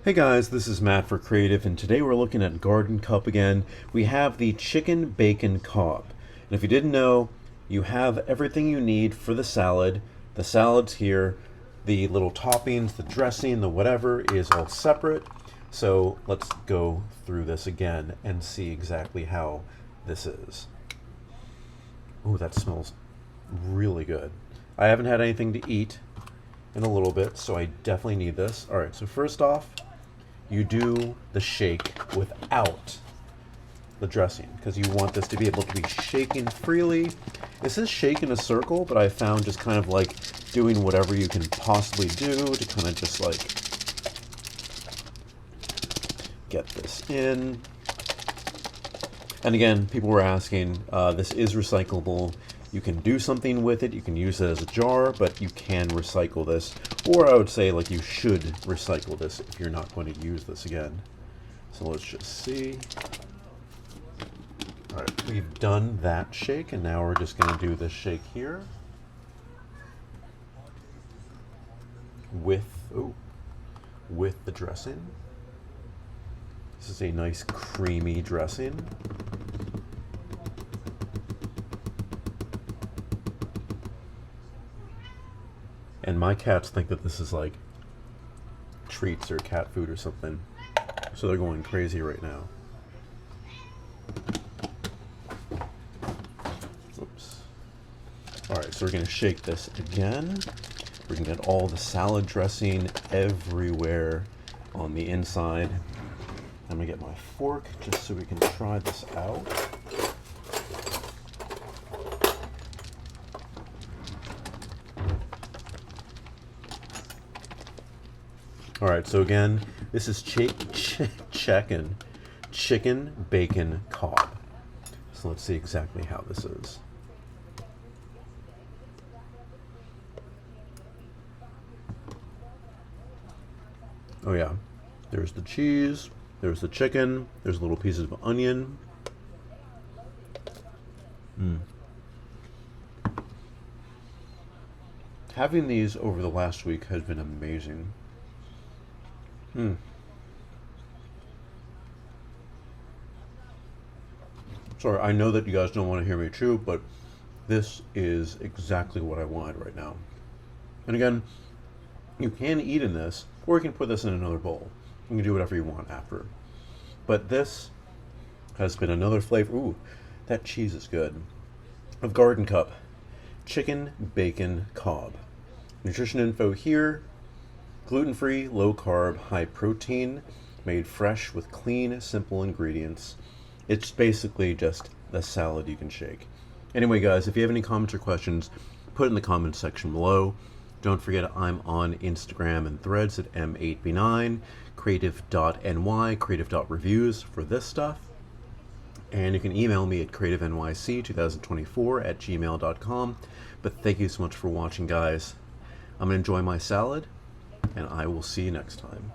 Hey guys, this is Matt for Creative, and today we're looking at Gardencup again. We have the chicken bacon Cobb. And if you didn't know, you have everything you need for the salad. The salad's here. The little toppings, the dressing, the whatever is all separate. So let's go through this again and see exactly how this is. Ooh, that smells really good. I haven't had anything to eat in a little bit, so I definitely need this. All right, so first off, you do the shake without the dressing because you want this to be able to be shaken freely. It says shake in a circle, but I found just kind of like doing whatever you can possibly do to kind of just like get this in. And again, people were asking, this is recyclable. You can do something with it. You can use it as a jar, but you can recycle this. Or I would say like you should recycle this if you're not going to use this again. So let's just see. All right, we've done that shake, and now we're just going to do this shake here with the dressing. This is a nice creamy dressing. And my cats think that this is like treats or cat food or something. So they're going crazy right now. Oops. All right, so we're gonna shake this again. We're gonna get all the salad dressing everywhere on the inside. I'm gonna get my fork just so we can try this out. All right, so again, this is chicken bacon Cobb. So let's see exactly how this is. Oh yeah, there's the cheese, there's the chicken, there's little pieces of onion. Having these over the last week has been amazing. Sorry, I know that you guys don't want to hear me chew, but this is exactly what I want right now. And again, you can eat in this, or you can put this in another bowl. You can do whatever you want after. But this has been another flavor. Ooh, that cheese is good. Of Gardencup, chicken bacon Cobb. Nutrition info here. Gluten-free, low-carb, high-protein, made fresh with clean, simple ingredients. It's basically just the salad you can shake. Anyway, guys, if you have any comments or questions, put it in the comments section below. Don't forget I'm on Instagram and Threads at M8B9, creative.ny, creative.reviews for this stuff. And you can email me at creativenyc2024@gmail.com. But thank you so much for watching, guys. I'm going to enjoy my salad, and I will see you next time.